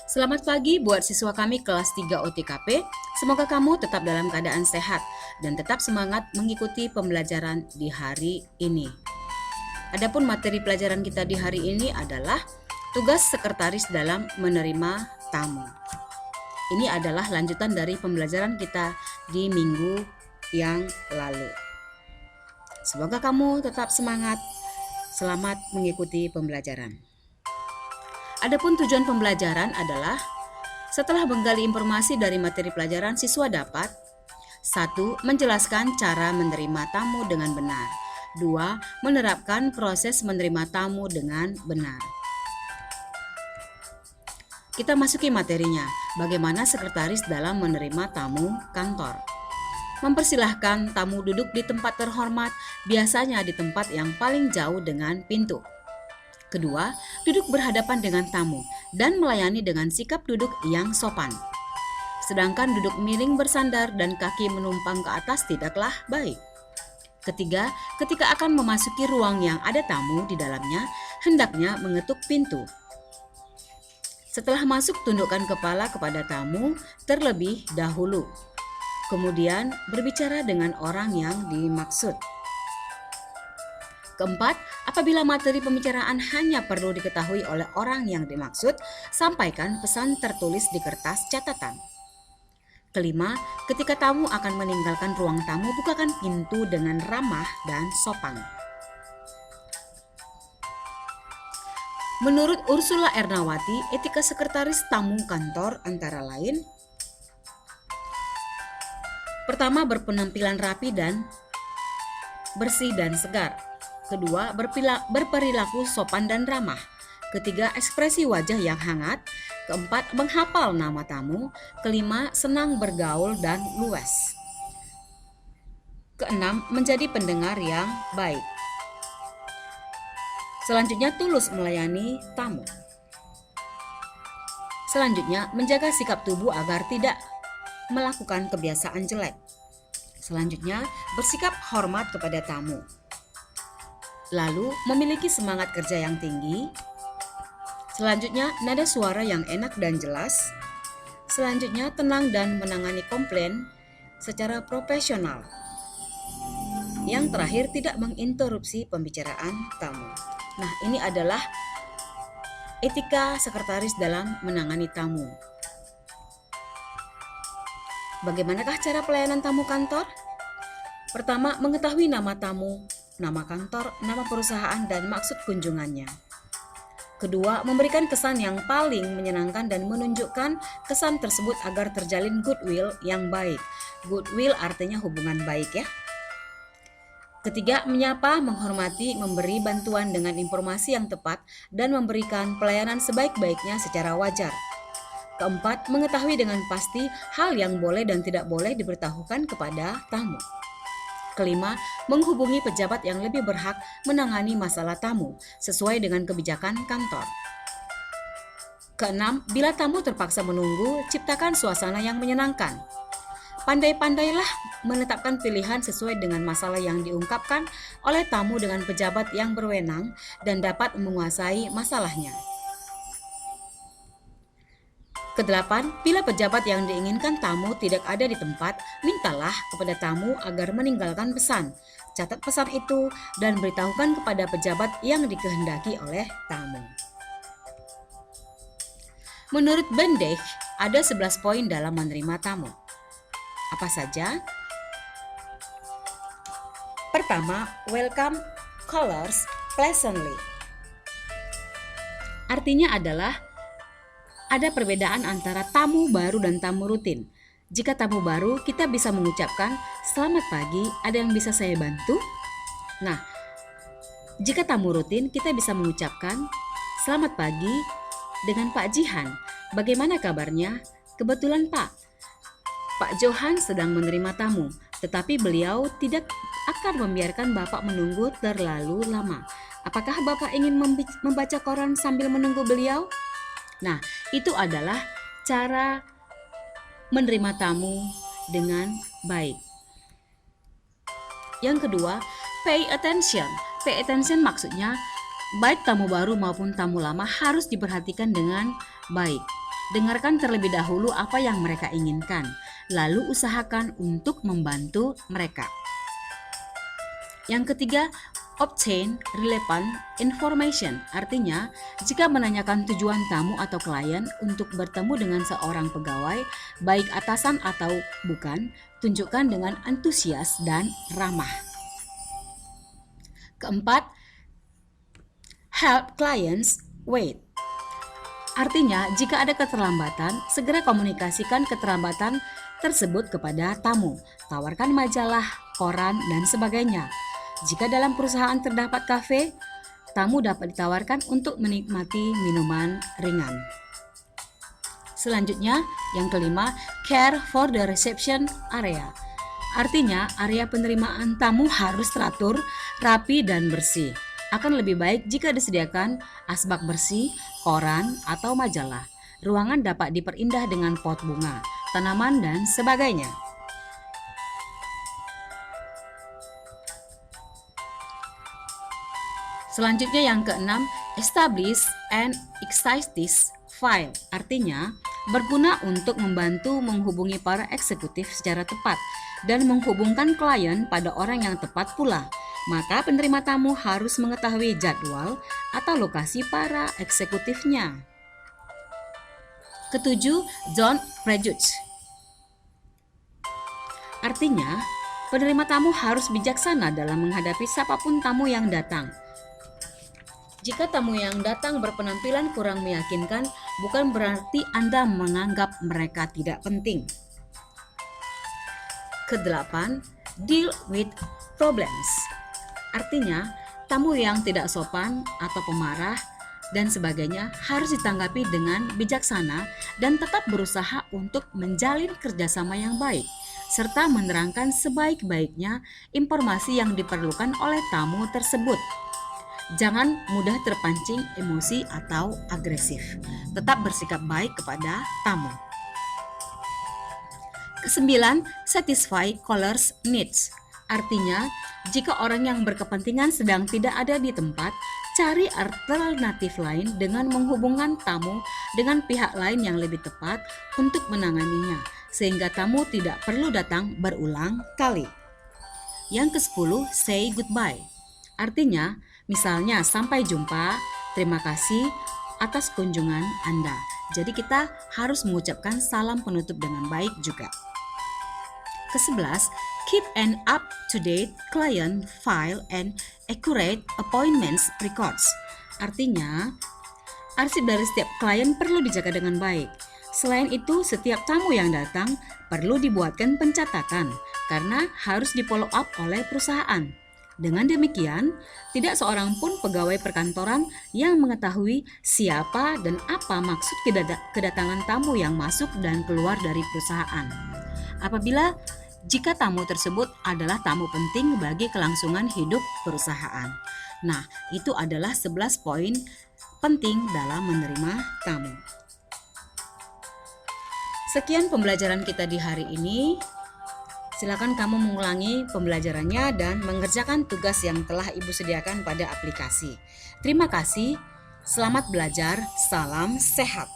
Selamat pagi buat siswa kami kelas 3 OTKP. Semoga kamu tetap dalam keadaan sehat dan tetap semangat mengikuti pembelajaran di hari ini. Adapun materi pelajaran kita di hari ini adalah tugas sekretaris dalam menerima tamu. Ini adalah lanjutan dari pembelajaran kita di minggu yang lalu. Semoga kamu tetap semangat. Selamat mengikuti pembelajaran. Adapun tujuan pembelajaran adalah setelah menggali informasi dari materi pelajaran, siswa dapat 1. Menjelaskan cara menerima tamu dengan benar. 2. Menerapkan proses menerima tamu dengan benar. Kita masuki materinya. Bagaimana sekretaris dalam menerima tamu kantor. Mempersilahkan tamu duduk di tempat terhormat, biasanya di tempat yang paling jauh dengan pintu. Kedua, duduk berhadapan dengan tamu dan melayani dengan sikap duduk yang sopan. Sedangkan duduk miring bersandar dan kaki menumpang ke atas tidaklah baik. Ketiga, ketika akan memasuki ruang yang ada tamu di dalamnya, hendaknya mengetuk pintu. Setelah masuk, tundukkan kepala kepada tamu terlebih dahulu. Kemudian berbicara dengan orang yang dimaksud. Keempat, apabila materi pembicaraan hanya perlu diketahui oleh orang yang dimaksud, sampaikan pesan tertulis di kertas catatan. Kelima, ketika tamu akan meninggalkan ruang tamu, bukakan pintu dengan ramah dan sopan. Menurut Ursula Ernawati, etika sekretaris tamu kantor antara lain: pertama, berpenampilan rapi dan bersih dan segar. Kedua, berperilaku sopan dan ramah. Ketiga, ekspresi wajah yang hangat. Keempat, menghafal nama tamu. Kelima, senang bergaul dan luas. Keenam, menjadi pendengar yang baik. Selanjutnya, tulus melayani tamu. Selanjutnya, menjaga sikap tubuh agar tidak melakukan kebiasaan jelek. Selanjutnya, bersikap hormat kepada tamu. Lalu, memiliki semangat kerja yang tinggi. Selanjutnya, nada suara yang enak dan jelas. Selanjutnya, tenang dan menangani komplain secara profesional. Yang terakhir, tidak menginterupsi pembicaraan tamu. Nah, ini adalah etika sekretaris dalam menangani tamu. Bagaimanakah cara pelayanan tamu kantor? Pertama, mengetahui nama tamu, nama kantor, nama perusahaan, dan maksud kunjungannya. Kedua, memberikan kesan yang paling menyenangkan dan menunjukkan kesan tersebut agar terjalin goodwill yang baik. Goodwill artinya hubungan baik ya. Ketiga, menyapa, menghormati, memberi bantuan dengan informasi yang tepat, dan memberikan pelayanan sebaik-baiknya secara wajar. Keempat, mengetahui dengan pasti hal yang boleh dan tidak boleh diberitahukan kepada tamu. Kelima, menghubungi pejabat yang lebih berhak menangani masalah tamu sesuai dengan kebijakan kantor. Keenam, bila tamu terpaksa menunggu, ciptakan suasana yang menyenangkan. Pandai-pandailah menetapkan pilihan sesuai dengan masalah yang diungkapkan oleh tamu dengan pejabat yang berwenang dan dapat menguasai masalahnya. Kedelapan, bila pejabat yang diinginkan tamu tidak ada di tempat, mintalah kepada tamu agar meninggalkan pesan. Catat pesan itu dan beritahukan kepada pejabat yang dikehendaki oleh tamu. Menurut Bendich, ada 11 poin dalam menerima tamu. Apa saja? Pertama, welcome callers pleasantly. Artinya adalah ada perbedaan antara tamu baru dan tamu rutin. Jika tamu baru, kita bisa mengucapkan, "Selamat pagi, ada yang bisa saya bantu?" Nah, jika tamu rutin, kita bisa mengucapkan, "Selamat pagi," dengan Pak Jihan. "Bagaimana kabarnya?" "Kebetulan Pak Johan sedang menerima tamu, tetapi beliau tidak akan membiarkan Bapak menunggu terlalu lama. Apakah Bapak ingin membaca koran sambil menunggu beliau?" Nah, itu adalah cara menerima tamu dengan baik. Yang kedua, pay attention. Pay attention maksudnya baik tamu baru maupun tamu lama harus diperhatikan dengan baik. Dengarkan terlebih dahulu apa yang mereka inginkan, lalu usahakan untuk membantu mereka. Yang ketiga, obtain relevant information. Artinya, jika menanyakan tujuan tamu atau klien untuk bertemu dengan seorang pegawai, baik atasan atau bukan, tunjukkan dengan antusias dan ramah. Keempat, help clients wait. Artinya, jika ada keterlambatan, segera komunikasikan keterlambatan tersebut kepada tamu. Tawarkan majalah, koran, dan sebagainya. Jika dalam perusahaan terdapat kafe, tamu dapat ditawarkan untuk menikmati minuman ringan. Selanjutnya, yang kelima, care for the reception area. Artinya, area penerimaan tamu harus teratur, rapi, dan bersih. Akan lebih baik jika disediakan asbak bersih, koran, atau majalah. Ruangan dapat diperindah dengan pot bunga, tanaman, dan sebagainya. Selanjutnya yang keenam, establish an executive file. Artinya, berguna untuk membantu menghubungi para eksekutif secara tepat dan menghubungkan klien pada orang yang tepat pula. Maka penerima tamu harus mengetahui jadwal atau lokasi para eksekutifnya. Ketujuh, don't prejudge. Artinya, penerima tamu harus bijaksana dalam menghadapi siapapun tamu yang datang. Jika tamu yang datang berpenampilan kurang meyakinkan, bukan berarti Anda menganggap mereka tidak penting. Kedelapan, deal with problems. Artinya, tamu yang tidak sopan atau pemarah dan sebagainya harus ditanggapi dengan bijaksana dan tetap berusaha untuk menjalin kerjasama yang baik, serta menerangkan sebaik-baiknya informasi yang diperlukan oleh tamu tersebut. Jangan mudah terpancing emosi atau agresif. Tetap bersikap baik kepada tamu. Kesembilan, satisfy callers' needs. Artinya, jika orang yang berkepentingan sedang tidak ada di tempat, cari alternatif lain dengan menghubungkan tamu dengan pihak lain yang lebih tepat untuk menanganinya, sehingga tamu tidak perlu datang berulang kali. Yang ke-10, say goodbye. Artinya, misalnya sampai jumpa, terima kasih atas kunjungan Anda. Jadi kita harus mengucapkan salam penutup dengan baik juga. Ke-11, keep an up-to-date client file and accurate appointments records. Artinya, arsip dari setiap klien perlu dijaga dengan baik. Selain itu, setiap tamu yang datang perlu dibuatkan pencatatan karena harus di-follow up oleh perusahaan. Dengan demikian, tidak seorang pun pegawai perkantoran yang mengetahui siapa dan apa maksud kedatangan tamu yang masuk dan keluar dari perusahaan. Apabila jika tamu tersebut adalah tamu penting bagi kelangsungan hidup perusahaan. Nah, itu adalah 11 poin penting dalam menerima tamu. Sekian pembelajaran kita di hari ini. Silakan kamu mengulangi pembelajarannya dan mengerjakan tugas yang telah Ibu sediakan pada aplikasi. Terima kasih, selamat belajar, salam sehat.